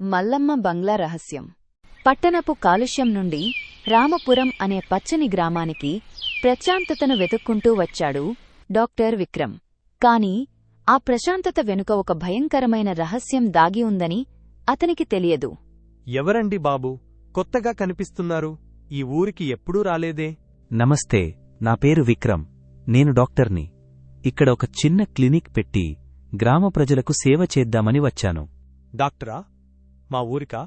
మల్లమ్మ బంగ్లా రహస్యం. పట్టణపు కాలుష్యం నుండి రామపురం అనే పచ్చని గ్రామానికి ప్రశాంతతను వెతుక్కుంటూ వచ్చాడు డాక్టర్ విక్రమ్. కాని ఆ ప్రశాంతత వెనుక ఒక భయంకరమైన రహస్యం దాగి ఉందని అతనికి తెలియదు. ఎవరండి బాబూ, కొత్తగా కనిపిస్తున్నారు? ఈ ఊరికి ఎప్పుడూ రాలేదే. నమస్తే, నా పేరు విక్రమ్. నేను డాక్టర్ని. ఇక్కడ ఒక చిన్న క్లినిక్ పెట్టి గ్రామ ప్రజలకు సేవ చేద్దామని వచ్చాను. డాక్టరా? మా ఊరికా?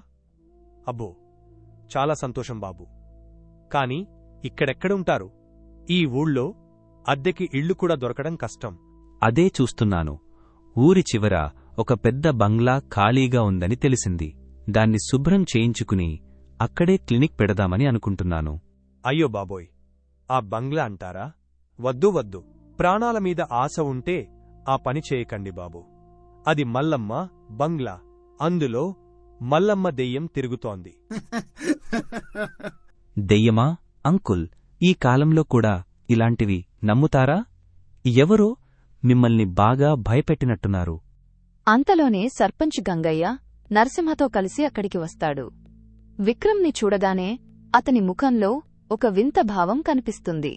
అబ్బో, చాలా సంతోషం బాబూ. కాని ఇక్కడెక్కడుంటారు? ఈ ఊళ్ళో అద్దెకి ఇళ్లు కూడా దొరకడం కష్టం. అదే చూస్తున్నాను. ఊరి చివర ఒక పెద్ద బంగ్లా ఖాళీగా ఉందని తెలిసింది. దాన్ని శుభ్రం చేయించుకుని అక్కడే క్లినిక్ పెడదామని అనుకుంటున్నాను. అయ్యో బాబోయ్, ఆ బంగ్లా అంటారా? వద్దు వద్దు, ప్రాణాల మీద ఆశ ఉంటే ఆ పని చేయకండి బాబూ. అది మల్లమ్మ బంగ్లా. అందులో మల్లమ్మ దెయ్యం తిరుగుతోంది. దెయ్యమా? అంకుల్, ఈ కాలంలో కూడా ఇలాంటివి నమ్ముతారా? ఎవరో మిమ్మల్ని బాగా భయపెట్టినట్టున్నారు. అంతలోనే సర్పంచ్ గంగయ్య నరసింహతో కలిసి అక్కడికి వస్తాడు. విక్రమ్ని చూడగానే అతని ముఖంలో ఒక వింత భావం కనిపిస్తుంది.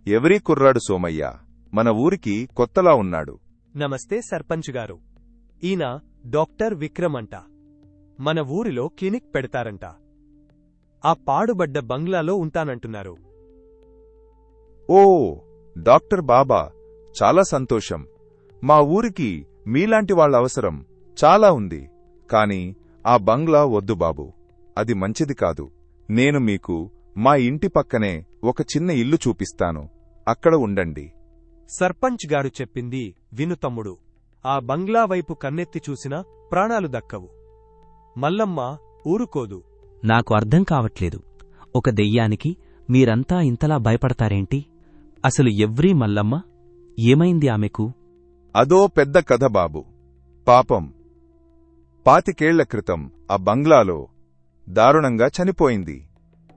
ఎవరీ కుర్రాడు సోమయ్య? మన ఊరికి కొత్తలా ఉన్నాడు. నమస్తే సర్పంచ్ గారు. ఈయన డాక్టర్ విక్రమ్ అంట. మన ఊరిలో క్లినిక్ పెడతారంట. ఆ పాడుబడ్డ బంగ్లాలో ఉంటానంటున్నారు. ఓ, డాక్టర్ బాబా, చాలా సంతోషం. మా ఊరికి మీలాంటి వాళ్ళ అవసరం చాలా ఉంది. కాని ఆ బంగ్లా వద్దు బాబూ, అది మంచిది కాదు. నేను మీకు మా ఇంటి పక్కనే ఒక చిన్న ఇల్లు చూపిస్తాను, అక్కడ ఉండండి. సర్పంచ్ గారు చెప్పింది విను తమ్ముడు. ఆ బంగ్లా వైపు కన్నెత్తి చూసినా ప్రాణాలు దక్కవు. మల్లమ్మ ఊరుకోదు. నాకు అర్థం కావట్లేదు. ఒక దెయ్యానికి మీరంతా ఇంతలా భయపడతారేంటి? అసలు ఎవ్రీ మల్లమ్మ? ఏమైంది ఆమెకు? అదో పెద్ద కథ బాబు. పాపం 25 ఏళ్ల క్రితం ఆ బంగ్లాలో దారుణంగా చనిపోయింది.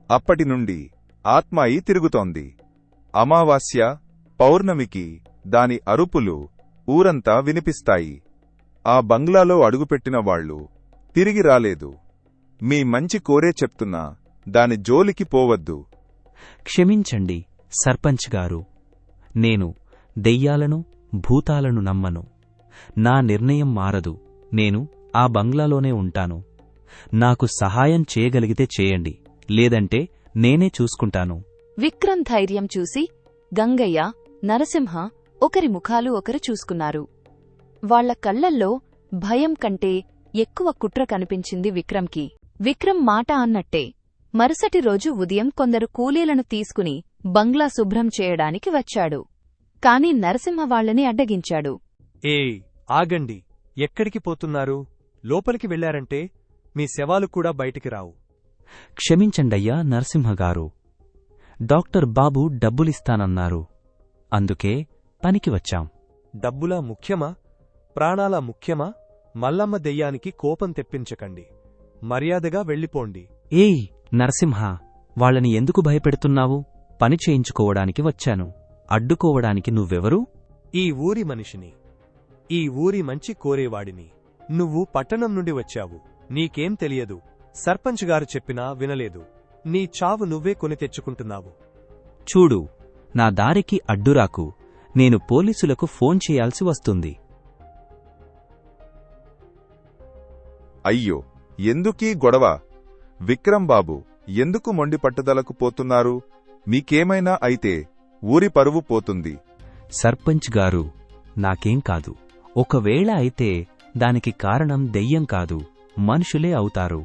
అప్పటినుండి ఆత్మాయి తిరుగుతోంది. అమావాస్య, పౌర్ణమికి దాని అరుపులు ఊరంతా వినిపిస్తాయి. ఆ బంగ్లాలో అడుగుపెట్టిన వాళ్లు తిరిగి రాలేదు. మీ మంచి కోరే చెప్తున్నా, దాని జోలికి పోవద్దు. క్షమించండి సర్పంచ్ గారు. నేను దెయ్యాలను, భూతాలను నమ్మను. నా నిర్ణయం మారదు. నేను ఆ బంగ్లాలోనే ఉంటాను. నాకు సహాయం చేయగలిగితే చేయండి, లేదంటే నేనే చూసుకుంటాను. విక్రమ్ ధైర్యం చూసి గంగయ్య, నరసింహ ఒకరి ముఖాలు ఒకరు చూసుకున్నారు. వాళ్ల కళ్లల్లో భయం కంటే ఎక్కువ కుట్ర కనిపించింది విక్రమ్కి. విక్రమ్ మాట అన్నట్టే మరుసటి రోజు ఉదయం కొందరు కూలీలను తీసుకుని బంగ్లా శుభ్రం చేయడానికి వచ్చాడు. కాని నరసింహ వాళ్లని అడ్డగించాడు. ఏయ్, ఆగండి. ఎక్కడికి పోతున్నారు? లోపలికి వెళ్లారంటే మీ శవాలు కూడా బయటికి రావు. క్షమించండయ్యా నరసింహగారు. డాక్టర్ బాబు డబ్బులిస్తానన్నారు. అందుకే పనికి వచ్చాం. డబ్బులా ముఖ్యమా? ప్రాణాలా ముఖ్యమా? మల్లమ్మ దెయ్యానికి కోపం తెప్పించకండి. మర్యాదగా వెళ్ళిపోండి. ఏయ్ నరసింహ, వాళ్ళని ఎందుకు భయపెడుతున్నావు? పని చేయించుకోవడానికి వచ్చాను. అడ్డుకోవడానికి నువ్వెవరు? ఈ ఊరి మనిషిని. ఈ ఊరి మంచి కోరేవాడిని. నువ్వు పట్టణం నుండి వచ్చావు. నీకేం తెలియదు. సర్పంచ్ గారు చెప్పినా వినలేదు. నీ చావు నువ్వే కొని తెచ్చుకుంటున్నావు. చూడు, నా దారికి అడ్డురాకు. నేను పోలీసులకు ఫోన్ చేయాల్సి వస్తుంది. అయ్యో, ఎందుకీ గొడవ? విక్రమ్ బాబు, ఎందుకు మొండి పట్టుదలకు పోతున్నారు? మీకేమైనా అయితే ఊరి పరువు పోతుంది. సర్పంచ్ గారు, నాకేం కాదు. ఒకవేళ అయితే దానికి కారణం దెయ్యం కాదు, మనుషులే అవుతారు.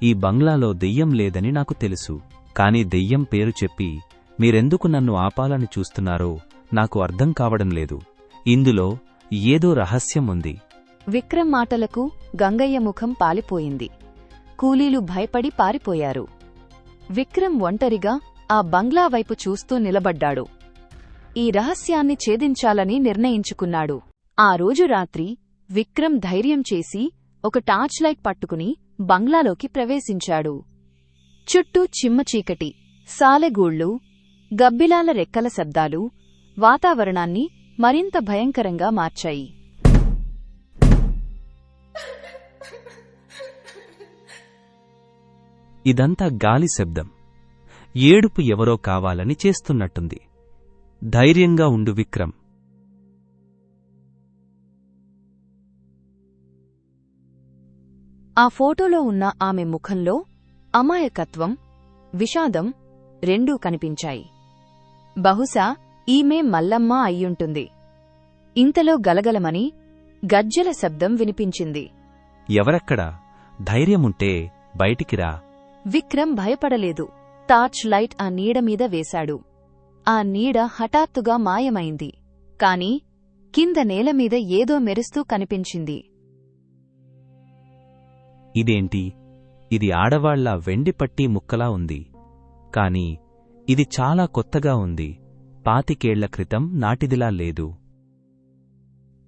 ఈ బంగ్లాలో దెయ్యం లేదని నాకు తెలుసు. కాని దెయ్యం పేరు చెప్పి మీరెందుకు నన్ను ఆపాలని చూస్తున్నారో నాకు అర్థం కావడం లేదు. ఇందులో ఏదో రహస్యం ఉంది. విక్రమ్ మాటలకు గంగయ్య ముఖం పాలిపోయింది. కూలీలు భయపడి పారిపోయారు. విక్రమ్ ఒంటరిగా ఆ బంగ్లా వైపు చూస్తూ నిలబడ్డాడు. ఈ రహస్యాన్ని ఛేదించాలని నిర్ణయించుకున్నాడు. ఆ రోజు రాత్రి విక్రమ్ ధైర్యం చేసి ఒక టార్చ్ లైట్ పట్టుకుని బంగ్లాలోకి ప్రవేశించాడు. చుట్టూ చిమ్మచీకటి, సాలెగూళ్లు, గబ్బిలాల రెక్కల శబ్దాలు వాతావరణాన్ని మరింత భయంకరంగా మార్చాయి. ఇదంతా గాలి శబ్దం. ఏడుపు ఎవరో కావాలని చేస్తున్నట్టుంది. ధైర్యంగా ఉండు విక్రమ్. ఆ ఫోటోలో ఉన్న ఆమె ముఖంలో అమాయకత్వం, విషాదం రెండూ కనిపించాయి. బహుశా ఈమె మల్లమ్మ అయ్యుంటుంది. ఇంతలో గలగలమని గజ్జెల శబ్దం వినిపించింది. ఎవరక్కడా? ధైర్యముంటే బయటికిరా. విక్రమ్ భయపడలేదు. టార్చ్ లైట్ ఆ నీడమీద వేశాడు. ఆ నీడ హఠాత్తుగా మాయమైంది. కాని కింద నేలమీద ఏదో మెరుస్తూ కనిపించింది. ఇదేంటి? ఇది ఆడవాళ్ల వెండిపట్టీ ముక్కలా ఉంది. కాని ఇది చాలా కొత్తగా ఉంది. 25 ఏళ్ల క్రితం నాటిదిలా లేదు.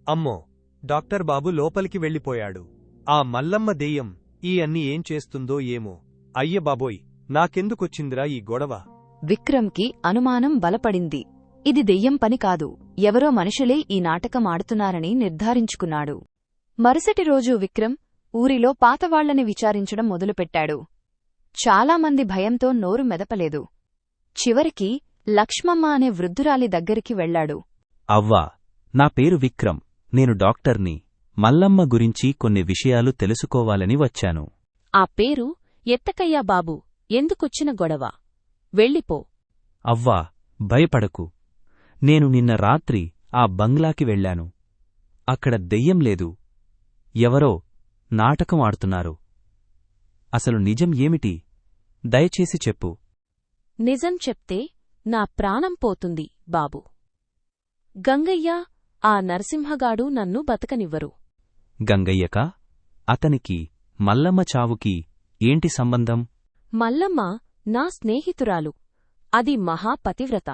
అమ్మో, డాక్టర్ బాబు లోపలికి వెళ్ళిపోయాడు. ఆ మల్లమ్మ దెయ్యం ఈ అన్ని ఏం చేస్తుందో ఏమో. అయ్య బాబోయ్, నాకెందుకొచ్చిందిరా ఈ గొడవ? విక్రమ్కి అనుమానం బలపడింది. ఇది దెయ్యం పని కాదు, ఎవరో మనుషులే ఈ నాటకం ఆడుతున్నారని నిర్ధారించుకున్నాడు. మరుసటి రోజు విక్రమ్ ఊరిలో పాతవాళ్లని విచారించడం మొదలుపెట్టాడు. చాలామంది భయంతో నోరు మెదపలేదు. చివరికి లక్ష్మమ్మ అనే వృద్ధురాలి దగ్గరికి వెళ్లాడు. అవ్వా, నా పేరు విక్రమ్. నేను డాక్టర్ని. మల్లమ్మ గురించి కొన్ని విషయాలు తెలుసుకోవాలని వచ్చాను. ఆ పేరు ఎత్తకయ్యా బాబూ, ఎందుకొచ్చిన గొడవ? వెళ్ళిపో. అవ్వా, భయపడకు. నేను నిన్న రాత్రి ఆ బంగ్లాకి వెళ్లాను. అక్కడ దెయ్యం లేదు. ఎవరో నాటకం ఆడుతున్నారు. అసలు నిజం ఏమిటి? దయచేసి చెప్పు. నిజం చెప్తే నా ప్రాణం పోతుంది బాబూ. గంగయ్య, ఆ నరసింహగాడు నన్ను బతకనివ్వరు. గంగయ్యకా? అతనికి మల్లమ్మ చావుకి ఏంటి సంబంధం? మల్లమ్మ నా స్నేహితురాలు. అది మహాపతివ్రత.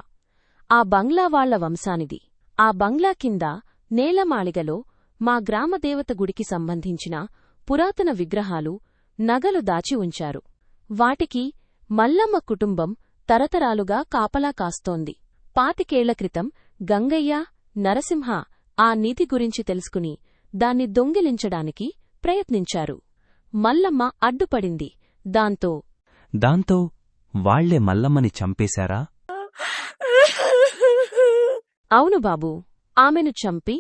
ఆ బంగ్లా వాళ్ల వంశానిది. ఆ బంగ్లా కింద నేలమాళిగలో మా గ్రామదేవత గుడికి సంబంధించిన పురాతన విగ్రహాలు, నగలు దాచి ఉంచారు. వాటికి మల్లమ్మ కుటుంబం తరతరాలుగా కాపలా కాస్తోంది. 25 ఏళ్ల క్రితం గంగయ్య, నరసింహ ఆ నిధి గురించి తెలుసుకుని దాన్ని దొంగిలించడానికి ప్రయత్నించారు. మల్లమ్మ అడ్డుపడింది. దాంతో వాళ్లే మల్లమ్మని చంపేశారా? అవును బాబూ. ఆమెను చంపి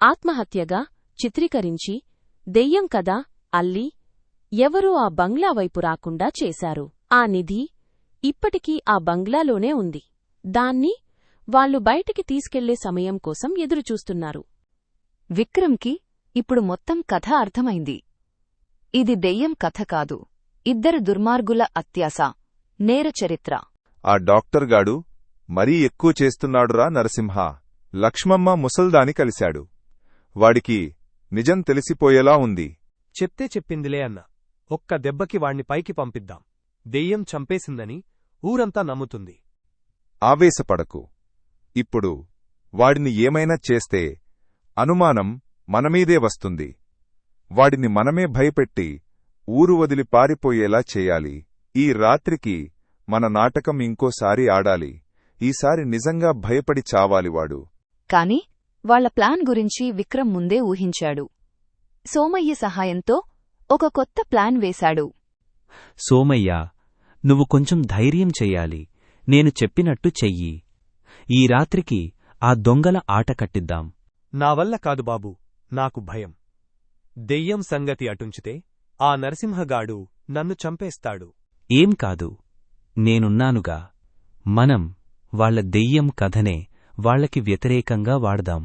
ఆత్మహత్యగా చిత్రీకరించి దెయ్యం కదా అల్లి ఎవరూ ఆ బంగ్లా వైపు రాకుండా చేశారు. ఆ నిధి ఇప్పటికీ ఆ బంగ్లాలోనే ఉంది. దాన్ని వాళ్లు బయటికి తీసుకెళ్లే సమయం కోసం ఎదురుచూస్తున్నారు. విక్రమ్కి ఇప్పుడు మొత్తం కథ అర్థమైంది. ఇది దెయ్యం కథ కాదు, ఇద్దరు దుర్మార్గుల అత్యాశ, నేర చరిత్ర. ఆ డాక్టర్గాడు మరీ ఎక్కువ చేస్తున్నాడురా నరసింహ. లక్ష్మమ్మ ముసల్దాని కలిశాడు. వాడికి నిజం తెలిసిపోయేలా ఉంది. చెప్తే చెప్పిందిలే అన్న. ఒక్క దెబ్బకి వాణ్ణి పైకి పంపిద్దాం. దెయ్యం చంపేసిందని ఊరంతా నమ్ముతుంది. ఆవేశపడకు. ఇప్పుడు వాడిని ఏమైనా చేస్తే అనుమానం మనమీదే వస్తుంది. వాడిని మనమే భయపెట్టి ఊరు వదిలి పారిపోయేలా చేయాలి. ఈ రాత్రికి మన నాటకం ఇంకోసారి ఆడాలి. ఈసారి నిజంగా భయపడి చావాలి వాడు. కాని వాళ్ల ప్లాన్ గురించి విక్రమ్ ముందే ఊహించాడు. సోమయ్య సహాయంతో ఒక కొత్త ప్లాన్ వేశాడు. సోమయ్య, నువ్వు కొంచెం ధైర్యం చెయ్యాలి. నేను చెప్పినట్టు చెయ్యి. ఈ రాత్రికి ఆ దొంగల ఆట కట్టిద్దాం. నా వల్ల కాదు బాబూ, నాకు భయం. దెయ్యం సంగతి అటుంచితే ఆ నరసింహగాడు నన్ను చంపేస్తాడు. ఏం కాదు, నేనున్నానుగా. మనం వాళ్ల దెయ్యం కథనే వాళ్లకి వ్యతిరేకంగా వాడదాం.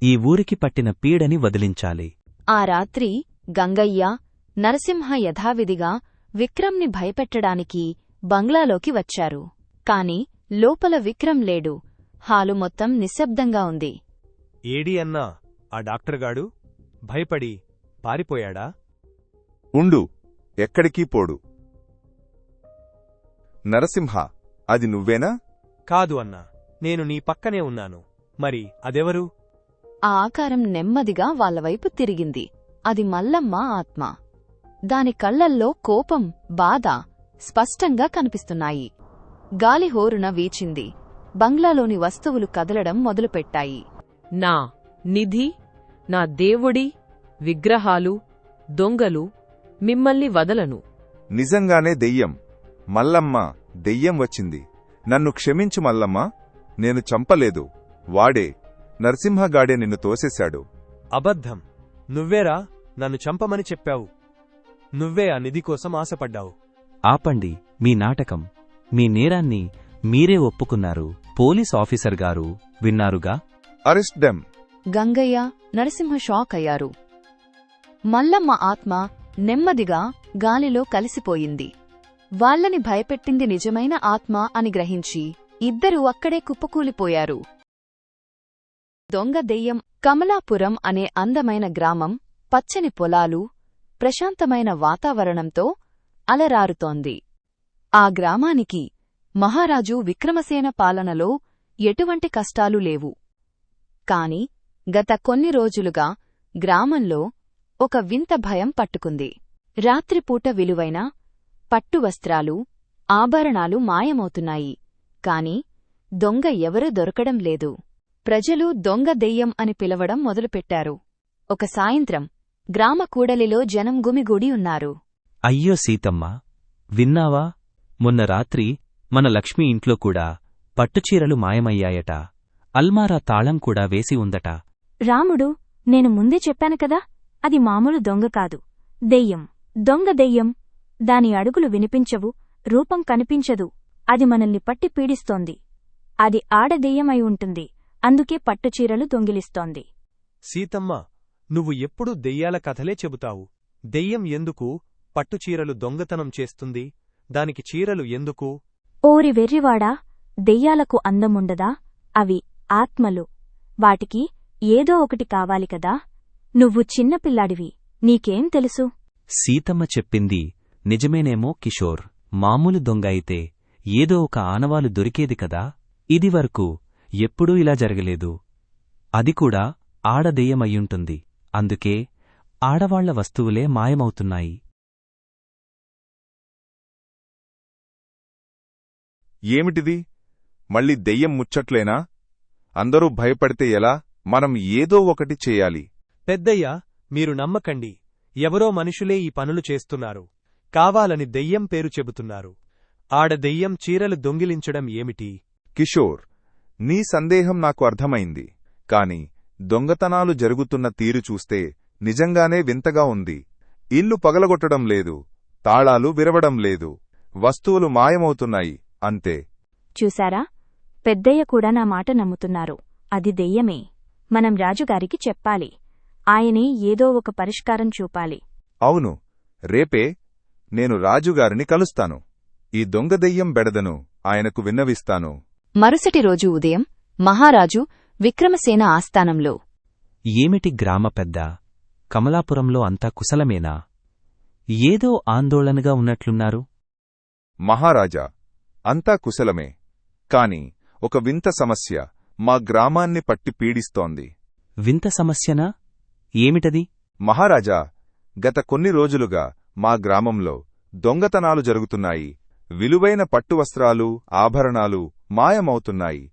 ఈ ఊరికి పట్టిన పీడని వదిలించాలి. ఆ రాత్రి గంగయ్య, నరసింహ యథావిధిగా విక్రమ్ని భయపెట్టడానికి బంగ్లాలోకి వచ్చారు. కాని లోపల విక్రమ్ లేడు. హాలు మొత్తం నిశ్శబ్దంగా ఉంది. ఏడి అన్నా ఆ డాక్టర్గాడు? భయపడి పారిపోయాడా? ఉండు, ఎక్కడికీ పోడు. నరసింహ, అది నువ్వేనా? కాదు అన్నా, నేను నీ పక్కనే ఉన్నాను. మరి అదెవరు? ఆ ఆకారం నెమ్మదిగా వాళ్లవైపు తిరిగింది. అది మల్లమ్మ ఆత్మ. దాని కళ్లల్లో కోపం, బాధ స్పష్టంగా కనిపిస్తున్నాయి. గాలి హోరున వీచింది. బంగ్లాలోని వస్తువులు కదలడం మొదలుపెట్టాయి. నా నిధి, నా దేవుడి విగ్రహాలు, దొంగలు, మిమ్మల్ని వదలను. నిజంగానే దెయ్యం. మల్లమ్మ, దెయ్యం వచ్చింది. నన్ను క్షమించు మల్లమ్మ, నేను చంపలేదు. వాడే, నరసింహగాడే నిన్ను తోసేశాడు. అబద్ధం. నువ్వేరా నన్ను చంపమని చెప్పావు. నువ్వే ఆ నిధి కోసం ఆశపడ్డావు. ఆపండి మీ నాటకం. మీ నేరాన్ని మీరే ఒప్పుకున్నారు. పోలీస్ ఆఫీసర్ గారు విన్నారుగా. అరెస్ట్ డెమ్. గంగయ్య, నరసింహ షాక్ అయ్యారు. మల్లమ్మ ఆత్మ నెమ్మదిగా గాలిలో కలిసిపోయింది. వాళ్ళని భయపెట్టింది నిజమైన ఆత్మ అని గ్రహించి ఇద్దరూ అక్కడే కుప్పకూలిపోయారు. దొంగ దెయ్యం. కమలాపురం అనే అందమైన గ్రామం, పచ్చని పొలాలు, ప్రశాంతమైన వాతావరణంతో అలరారుతోంది. ఆ గ్రామానికి మహారాజు విక్రమసేన పాలనలో ఎటువంటి కష్టాలు లేవు. కాని గత కొన్ని రోజులుగా గ్రామంలో ఒక వింత భయం పట్టుకుంది. రాత్రిపూట విలువైన పట్టువస్త్రాలు, ఆభరణాలు మాయమవుతున్నాయి. కాని దొంగ ఎవరూ దొరకడం లేదు. ప్రజలు దొంగ దెయ్యం అని పిలవడం మొదలుపెట్టారు. ఒక సాయంత్రం గ్రామ కూడలిలో జనం గుమిగూడి ఉన్నారు. అయ్యో సీతమ్మ, విన్నావా? మొన్న రాత్రి మన లక్ష్మి ఇంట్లో కూడా పట్టుచీరలు మాయమయ్యాయట. అల్మారా తాళం కూడా వేసి ఉందట. రాముడు, నేను ముందే చెప్పాను కదా, అది మామూలు దొంగ కాదు, దెయ్యం. దొంగ దెయ్యం. దాని అడుగులు వినిపించవు, రూపం కనిపించదు. అది మనల్ని పట్టి పీడిస్తోంది. అది ఆడదెయ్యమై ఉంటుంది. అందుకే పట్టుచీరలు దొంగిలిస్తోంది. సీతమ్మ, నువ్వు ఎప్పుడూ దెయ్యాల కథలే చెబుతావు. దెయ్యం ఎందుకు పట్టుచీరలు దొంగతనం చేస్తుంది? దానికి చీరలు ఎందుకు? ఓరి వెర్రివాడా, దెయ్యాలకు అందముండదా? అవి ఆత్మలు. వాటికి ఏదో ఒకటి కావాలి కదా. నువ్వు చిన్నపిల్లాడివి, నీకేం తెలుసు? సీతమ్మ చెప్పింది నిజమేనేమో కిషోర్. మామూలు దొంగ అయితే ఏదో ఒక ఆనవాలు దొరికేది కదా. ఇదివరకు ఎప్పుడూ ఇలా జరగలేదు. అది కూడా ఆడదెయ్యమయ్యుంటుంది. అందుకే ఆడవాళ్ల వస్తువులే మాయమవుతున్నాయి. ఏమిటిది? మళ్ళీ దెయ్యం ముచ్చట్లేనా? అందరూ భయపడితే ఎలా? మనం ఏదో ఒకటి చేయాలి. పెద్దయ్యా, మీరు నమ్మకండి. ఎవరో మనుషులే ఈ పనులు చేస్తున్నారు. కావాలని దెయ్యం పేరు చెబుతున్నారు. ఆడదెయ్యం చీరలు దొంగిలించడం ఏమిటి? కిషోర్, నీ సందేహం నాకు అర్థమైంది. కాని దొంగతనాలు జరుగుతున్న తీరు చూస్తే నిజంగానే వింతగా ఉంది. ఇల్లు పగలగొట్టడం లేదు, తాళాలు విరవడం లేదు, వస్తువులు మాయమవుతున్నాయి, అంతే. చూశారా, పెద్దయ్య కూడా నా మాట నమ్ముతున్నారు. అది దెయ్యమే. మనం రాజుగారికి చెప్పాలి. ఆయనే ఏదో ఒక పరిష్కారం చూపాలి. అవును, రేపే నేను రాజుగారిని కలుస్తాను. ఈ దొంగదెయ్యం బెడదను ఆయనకు విన్నవిస్తాను. మరుసటి రోజు ఉదయం మహారాజు విక్రమసేన ఆస్థానంలో. ఏమిటి గ్రామ పెద్ద? కమలాపురంలో అంతా కుశలమేనా? ఏదో ఆందోళనగా ఉన్నట్లున్నారు. మహారాజా, అంతా కుశలమే. కాని ఒక వింత సమస్య మా గ్రామాన్ని పట్టి పీడిస్తోంది. వింత సమస్యనా? ఏమిటది? మహారాజా, గత కొన్ని రోజులుగా మా గ్రామంలో దొంగతనాలు జరుగుతున్నాయి. విలువైన పట్టువస్త్రాలు, ఆభరణాలు మాయమవుతున్నాయి.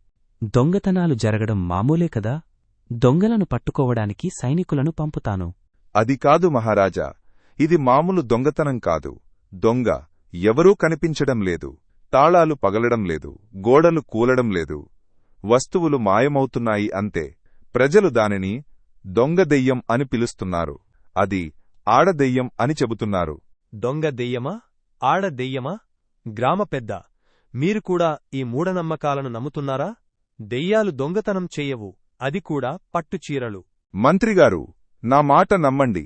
దొంగతనాలు జరగడం మామూలే కదా. దొంగలను పట్టుకోవడానికి సైనికులను పంపుతాను. అది కాదు మహారాజా, ఇది మామూలు దొంగతనం కాదు. దొంగ ఎవరూ కనిపించడం లేదు. తాళాలు పగలడం లేదు, గోడలు కూలడం లేదు. వస్తువులు మాయమవుతున్నాయి అంతే. ప్రజలు దానిని దొంగదెయ్యం అని పిలుస్తున్నారు. అది ఆడదెయ్యం అని చెబుతున్నారు. దొంగ దెయ్యమా? ఆడదెయ్యమా? గ్రామ పెద్ద, మీరు కూడా ఈ మూఢనమ్మకాలను నమ్ముతున్నారా? దెయ్యాలు దొంగతనం చెయ్యవు, అది కూడా పట్టుచీరలు. మంత్రిగారు, నా మాట నమ్మండి.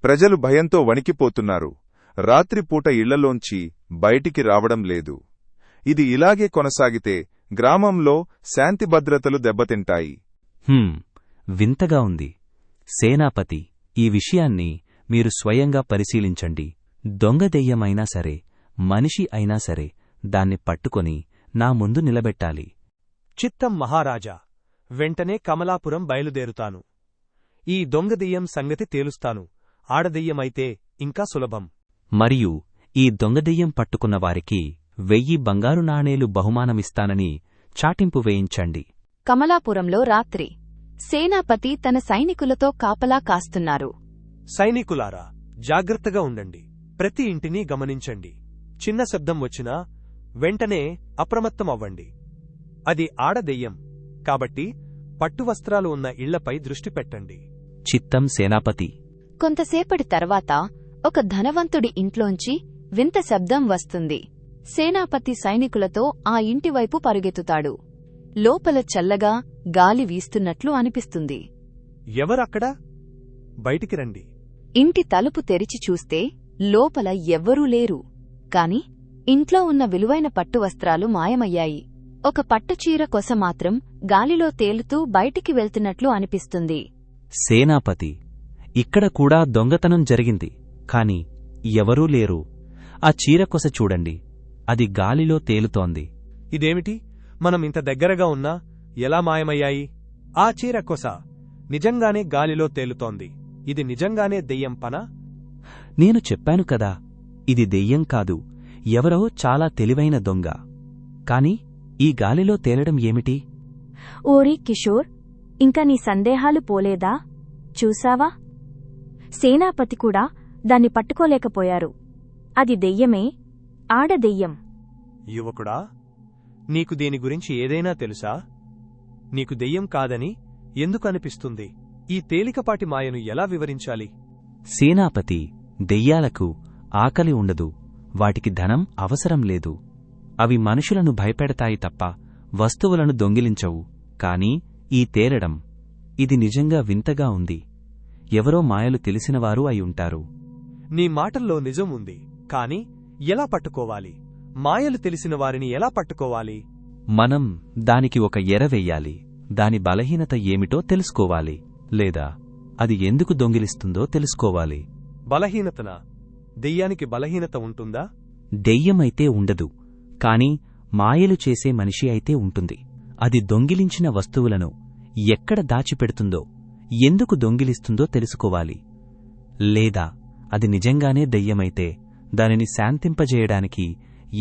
ప్రజలు భయంతో వణికిపోతున్నారు. రాత్రిపూట ఇళ్లలోంచి బయటికి రావడం లేదు. ఇది ఇలాగే కొనసాగితే గ్రామంలో శాంతి భద్రతలు దెబ్బతింటాయి. వింతగా ఉంది. సేనాపతి, ఈ విషయాన్ని మీరు స్వయంగా పరిశీలించండి. దొంగదెయ్యమైనా సరే, మనిషి అయినా సరే, దాన్ని పట్టుకొని నా ముందు నిలబెట్టాలి. చిత్తం మహారాజా, వెంటనే కమలాపురం బయలుదేరుతాను. ఈ దొంగదెయ్యం సంగతి తేలుస్తాను. ఆడదెయ్యమైతే ఇంకా సులభం. మరియు ఈ దొంగదెయ్యం పట్టుకున్న వారికి 1000 బంగారు నాణేలు బహుమానమిస్తానని చాటింపు వేయించండి. కమలాపురంలో రాత్రి సేనాపతి తన సైనికులతో కాపలా కాస్తున్నారు. సైనికులారా, జాగ్రత్తగా ఉండండి. ప్రతి ఇంటిని గమనించండి. చిన్న శబ్దం వచ్చినా వెంటనే అప్రమత్తమవ్వండి. అది ఆడదెయ్యం కాబట్టి పట్టువస్త్రాలు ఉన్న ఇళ్లపై దృష్టి పెట్టండి. చిత్తం సేనాపతి. కొంతసేపటి తర్వాత ఒక ధనవంతుడి ఇంట్లోంచి వింత శబ్దం వస్తుంది. సేనాపతి సైనికులతో ఆ ఇంటివైపు పరుగెత్తుతాడు. లోపల చల్లగా గాలి వీస్తున్నట్లు అనిపిస్తుంది. ఎవరక్కడ? బయటికి రండి. ఇంటి తలుపు తెరిచి చూస్తే లోపల ఎవ్వరూ లేరు. కాని ఇంట్లో ఉన్న విలువైన పట్టువస్త్రాలు మాయమయ్యాయి. ఒక పట్టుచీర కొస మాత్రం గాలిలో తేలుతూ బయటికి వెళ్తున్నట్లు అనిపిస్తుంది. సేనాపతి, ఇక్కడ కూడా దొంగతనం జరిగింది, కాని ఎవరూ లేరు. ఆ చీరకొస చూడండి, అది గాలిలో తేలుతోంది. ఇదేమిటి? మనం ఇంత దగ్గరగా ఉన్నా ఎలా మాయమయ్యాయి? ఆ చీర కొస నిజంగానే గాలిలో తేలుతోంది. ఇది నిజంగానే దెయ్యం పనా? నేను చెప్పాను కదా, ఇది దెయ్యం కాదు, ఎవరో చాలా తెలివైన దొంగ. కాని ఈ గాలిలో తేలడం ఏమిటి? ఓరి కిషోర్, ఇంకా నీ సందేహాలు పోలేదా? చూసావా, సేనాపతి కూడా దాన్ని పట్టుకోలేకపోయారు. అది దెయ్యమే, ఆడదెయ్యం. యువకుడా, నీకు దీని గురించి ఏదైనా తెలుసా? నీకు దెయ్యం కాదని ఎందుకు అనిపిస్తుంది? ఈ తేలికపాటి మాయను ఎలా వివరించాలి? సేనాపతి, దెయ్యాలకు ఆకలి ఉండదు, వాటికి ధనం అవసరం లేదు. అవి మనుషులను భయపెడతాయి తప్ప వస్తువులను దొంగిలించవు. కాని ఈ తేలడం, ఇది నిజంగా వింతగా ఉంది. ఎవరో మాయలు తెలిసినవారు అయి ఉంటారు. నీ మాటల్లో నిజం ఉంది, కాని ఎలా పట్టుకోవాలి? మాయలు తెలిసిన వారిని ఎలా పట్టుకోవాలి? మనం దానికి ఒక ఎర వెయ్యాలి. దాని బలహీనత ఏమిటో తెలుసుకోవాలి, లేదా అది ఎందుకు దొంగిలిస్తుందో తెలుసుకోవాలి. బలహీనతనా? దెయ్యానికి బలహీనత ఉంటుందా? దెయ్యమైతే ఉండదు, కాని మాయలు చేసే మనిషి అయితే ఉంటుంది. అది దొంగిలించిన వస్తువులను ఎక్కడ దాచిపెడుతుందో, ఎందుకు దొంగిలిస్తుందో తెలుసుకోవాలి. లేదా అది నిజంగానే దెయ్యమైతే దానిని శాంతింపజేయడానికి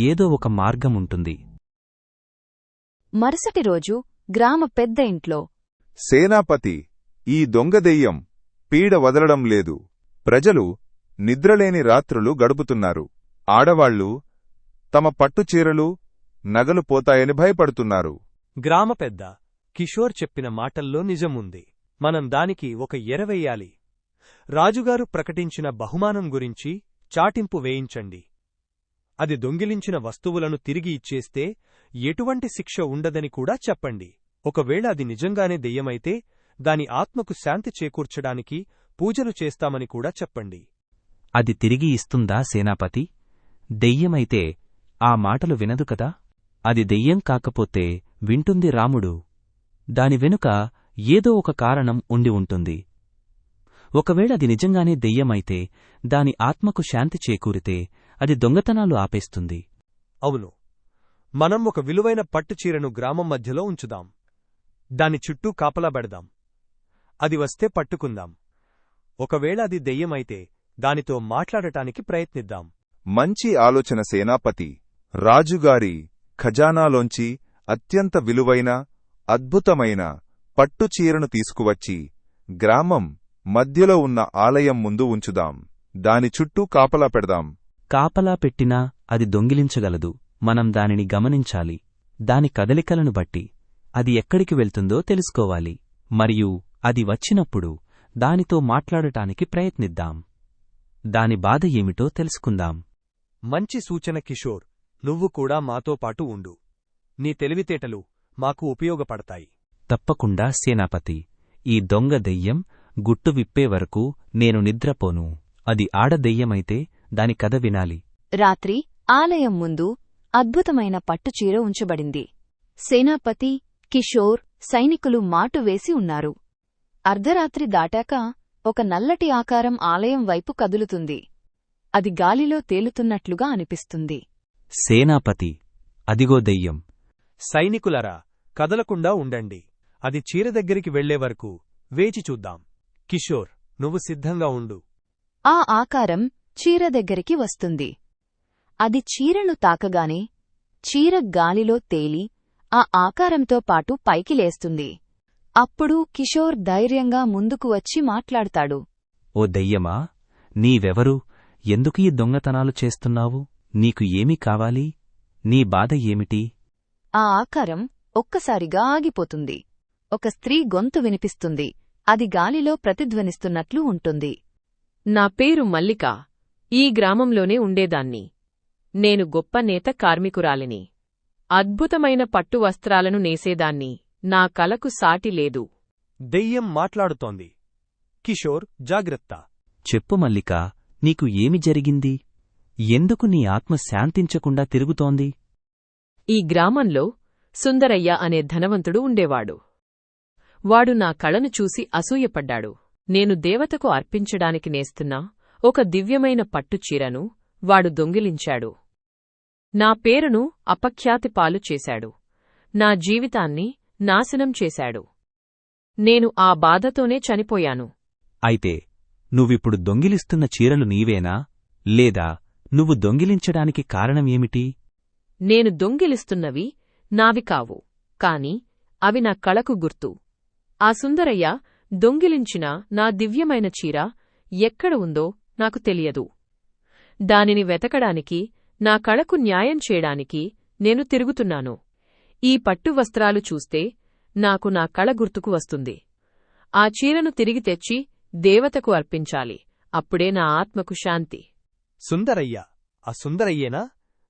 ఏదో ఒక మార్గముంటుంది. మరుసటి రోజు గ్రామ పెద్ద ఇంట్లో సేనాపతి, ఈ దొంగదెయ్యం పీడ వదలడం లేదు. ప్రజలు నిద్రలేని రాత్రులు గడుపుతున్నారు. ఆడవాళ్లు తమ పట్టుచీరలు, నగలు పోతాయని భయపడుతున్నారు. గ్రామ పెద్ద కిషోర్ చెప్పిన మాటల్లో నిజముంది. మనం దానికి ఒక ఎర వెయ్యాలి. రాజుగారు ప్రకటించిన బహుమానం గురించి చాటింపు వేయించండి. అది దొంగిలించిన వస్తువులను తిరిగి ఇచ్చేస్తే ఎటువంటి శిక్ష ఉండదని కూడా చెప్పండి. ఒకవేళ అది నిజంగానే దెయ్యమైతే దాని ఆత్మకు శాంతి చేకూర్చడానికి పూజలు చేస్తామని కూడా చెప్పండి. అది తిరిగి ఇస్తుందా సేనాపతి? దెయ్యమైతే ఆ మాటలు వినదు కదా. అది దెయ్యం కాకపోతే వింటుంది రాముడు. దాని వెనుక ఏదో ఒక కారణం ఉండి ఉంటుంది. ఒకవేళ అది నిజంగానే దెయ్యమైతే దాని ఆత్మకు శాంతి చేకూరితే అది దొంగతనాలు ఆపేస్తుంది. అవును, మనం ఒక విలువైన పట్టుచీరను గ్రామం మధ్యలో ఉంచుదాం. దాని చుట్టూ కాపలా పెడదాం. అది వస్తే పట్టుకుందాం. ఒకవేళ అది దెయ్యమైతే దానితో మాట్లాడటానికి ప్రయత్నిద్దాం. మంచి ఆలోచన సేనాపతి. రాజుగారి ఖజానాలోంచి అత్యంత విలువైన, అద్భుతమైన పట్టుచీరను తీసుకువచ్చి గ్రామం మధ్యలో ఉన్న ఆలయం ముందు ఉంచుదాం. దాని చుట్టూ కాపలా పెడదాం. కాపలా పెట్టినా అది దొంగిలించగలదు. మనం దానిని గమనించాలి. దాని కదలికలను బట్టి అది ఎక్కడికి వెళ్తుందో తెలుసుకోవాలి. మరియు అది వచ్చినప్పుడు దానితో మాట్లాడటానికి ప్రయత్నిద్దాం. దాని బాధ ఏమిటో తెలుసుకుందాం. మంచి సూచన కిషోర్. నువ్వు కూడా మాతో పాటు ఉండు. నీ తెలివితేటలు మాకు ఉపయోగపడతాయి. తప్పకుండా సేనాపతి. ఈ దొంగ దెయ్యం గుట్టు విప్పే వరకు నేను నిద్రపోను. అది ఆడదెయ్యమైతే దాని కథ వినాలి. రాత్రి ఆలయం ముందు అద్భుతమైన పట్టుచీర ఉంచబడింది. సేనాపతి, కిషోర్, సైనికులు మాటు వేసి ఉన్నారు. అర్ధరాత్రి దాటాక ఒక నల్లటి ఆకారం ఆలయం వైపు కదులుతుంది. అది గాలిలో తేలుతున్నట్లుగా అనిపిస్తుంది. సేనాపతి, అదిగో దెయ్యం. సైనికులరా, కదలకుండా ఉండండి. అది చీర దగ్గరికి వెళ్లే వరకు వేచి చూద్దాం. కిషోర్, నువ్వు సిద్ధంగా ఉండు. ఆ ఆకారం చీర దగ్గరికి వస్తుంది. అది చీరను తాకగానే చీర గాలిలో తేలి ఆ ఆకారంతో పాటు పైకి లేస్తుంది. అప్పుడు కిషోర్ ధైర్యంగా ముందుకు వచ్చి మాట్లాడతాడు. ఓ దెయ్యమా, నీవెవరు? ఎందుకు ఈ దొంగతనాలు చేస్తున్నావు? నీకు ఏమి కావాలి? నీ బాధ ఏమిటి? ఆ ఆకారం ఒక్కసారిగా ఆగిపోతుంది. ఒక స్త్రీ గొంతు వినిపిస్తుంది. అది గాలిలో ప్రతిధ్వనిస్తున్నట్లు ఉంటుంది. నా పేరు మల్లిక. ఈ గ్రామంలోనే ఉండేదాన్ని. నేను గొప్ప నేత కార్మికురాలిని. అద్భుతమైన పట్టు వస్త్రాలను నేసేదాన్ని. నా కలకు సాటి లేదు. దెయ్యం మాట్లాడుతోంది. కిషోర్, జాగ్రత్త. చెప్పు మల్లికా, నీకు ఏమి జరిగింది? ఎందుకు నీ ఆత్మ శాంతించకుండా తిరుగుతోంది? ఈ గ్రామంలో సుందరయ్య అనే ధనవంతుడు ఉండేవాడు. వాడు నా కళను చూసి అసూయపడ్డాడు. నేను దేవతకు అర్పించడానికి నేస్తున్న ఒక దివ్యమైన పట్టుచీరను వాడు దొంగిలించాడు. నా పేరును అపఖ్యాతి పాలు చేశాడు. నా జీవితాన్ని నాశనం చేశాడు. నేను ఆ బాధతోనే చనిపోయాను. అయితే నువ్విప్పుడు దొంగిలిస్తున్న చీరలు నీవేనా? లేదా నువ్వు దొంగిలించడానికి కారణమేమిటి? నేను దొంగిలిస్తున్నవి నావి కావు, కాని అవి నా కళకు గుర్తు. ఆ సుందరయ్య దొంగిలించిన నా దివ్యమైన చీర ఎక్కడ ఉందో నాకు తెలియదు. దానిని వెతకడానికి, నా కళకు న్యాయం చేయడానికి నేను తిరుగుతున్నాను. ఈ పట్టు వస్త్రాలు చూస్తే నాకు నా కళ గుర్తుకు వస్తుంది. ఆ చీరను తిరిగి తెచ్చి దేవతకు అర్పించాలి. అప్పుడే నా ఆత్మకు శాంతి. సుందరయ్య, ఆ సుందరయ్యేనా?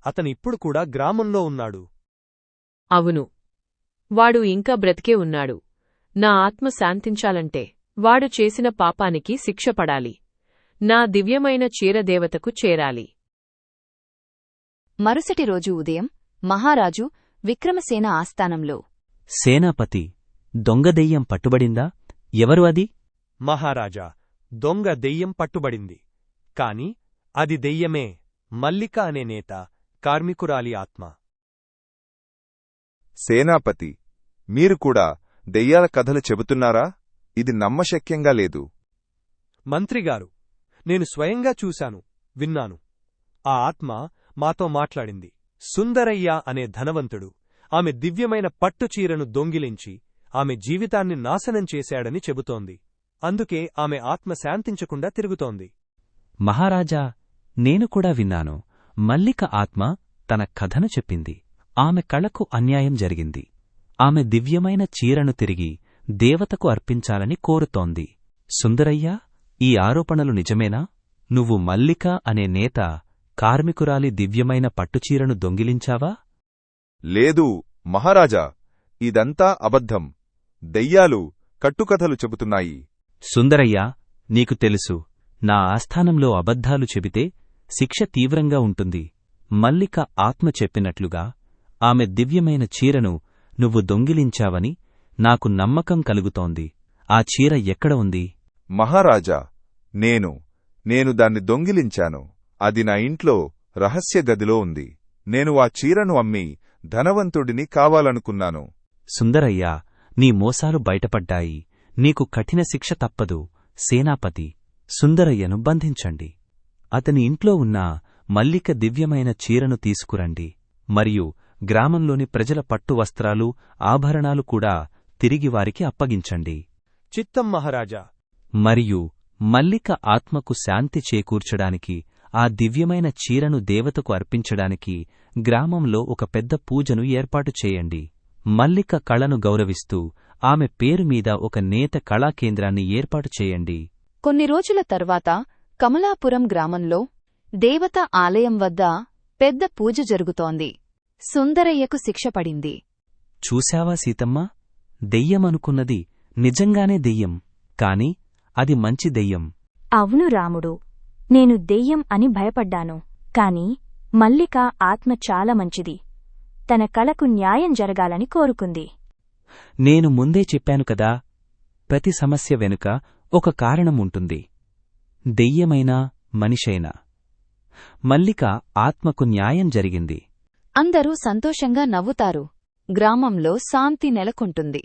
అతనిప్పుడు కూడా గ్రామంలో ఉన్నాడు. అవును, వాడు ఇంకా బ్రతికే ఉన్నాడు. నా ఆత్మ శాంతించాలంటే వాడు చేసిన పాపానికి శిక్ష పడాలి. నా దివ్యమైన చీర దేవతకు చేరాలి. మరుసటి రోజు ఉదయం మహారాజు విక్రమసేన ఆస్థానంలో. సేనాపతి, దొంగదెయ్యం పట్టుబడిందా? ఎవరు అది? మహారాజా, దొంగ దెయ్యం పట్టుబడింది. కాని అది దెయ్యమే, మల్లిక అనే నేత కార్మికురాలి ఆత్మ. సేనాపతి, మీరు కూడా దెయ్యాల కథలు చెబుతున్నారా? ఇది నమ్మశక్యంగా లేదు. మంత్రిగారు, నేను స్వయంగా చూశాను, విన్నాను. ఆ ఆత్మ మాతో మాట్లాడింది. సుందరయ్య అనే ధనవంతుడు ఆమె దివ్యమైన పట్టుచీరను దొంగిలించి ఆమె జీవితాన్ని నాశనం చేశాడని చెబుతోంది. అందుకే ఆమె ఆత్మ శాంతించకుండా తిరుగుతోంది. మహారాజా, నేను కూడా విన్నాను. మల్లిక ఆత్మ తన కథను చెప్పింది. ఆమె కళకు అన్యాయం జరిగింది. ఆమె దివ్యమైన చీరను తిరిగి దేవతకు అర్పించాలని కోరుతోంది. సుందరయ్య, ఈ ఆరోపణలు నిజమేనా? నువ్వు మల్లిక అనే నేత కార్మికురాలి దివ్యమైన పట్టుచీరను దొంగిలించావా? లేదు మహారాజా, ఇదంతా అబద్ధం. దెయ్యాలు కట్టుకథలు చెబుతున్నాయి. సుందరయ్య, నీకు తెలుసు, నా ఆస్థానంలో అబద్ధాలు చెబితే శిక్ష తీవ్రంగా ఉంటుంది. మల్లిక ఆత్మ చెప్పినట్లుగా ఆమె దివ్యమైన చీరను నువ్వు దొంగిలించావని నాకు నమ్మకం కలుగుతోంది. ఆ చీర ఎక్కడ ఉంది? మహారాజా, నేను దాన్ని దొంగిలించాను. అది నా ఇంట్లో రహస్య గదిలో ఉంది. నేను ఆ చీరను అమ్మి ధనవంతుడిని కావాలనుకున్నాను. సుందరయ్య, నీ మోసాలు బయటపడ్డాయి. నీకు కఠిన శిక్ష తప్పదు. సేనాపతి, సుందరయ్యను బంధించండి. అతని ఇంట్లో ఉన్న మల్లిక దివ్యమైన చీరను తీసుకురండి. మరియు గ్రామంలోని ప్రజల పట్టు వస్త్రాలు, ఆభరణాలు కూడా తిరిగి వారికి అప్పగించండి. చిత్తం మహారాజా. మరియు మల్లిక ఆత్మకు శాంతి చేకూర్చడానికి, ఆ దివ్యమైన చీరను దేవతకు అర్పించడానికి గ్రామంలో ఒక పెద్ద పూజను ఏర్పాటు చేయండి. మల్లిక కళను గౌరవిస్తూ ఆమె పేరుమీద ఒక నేత కళాకేంద్రాన్ని ఏర్పాటు చేయండి. కొన్ని రోజుల తర్వాత కమలాపురం గ్రామంలో దేవత ఆలయం వద్ద పెద్ద పూజ జరుగుతోంది. సుందరయ్యకు శిక్ష పడింది. చూశావా సీతమ్మ? దెయ్యమనుకున్నది నిజంగానే దెయ్యం, కాని అది మంచి దెయ్యం. అవును రాముడు, నేను దెయ్యం అని భయపడ్డాను. కాని మల్లిక ఆత్మ చాలా మంచిది. తన కళకు న్యాయం జరగాలని కోరుకుంది. నేను ముందే చెప్పాను కదా, ప్రతి సమస్య వెనుక ఒక కారణం ఉంటుంది. దెయ్యమైనా మనిషైనా. మల్లిక ఆత్మకు న్యాయం జరిగింది. అందరూ సంతోషంగా నవ్వుతారు. గ్రామంలో శాంతి నెలకొంటుంది.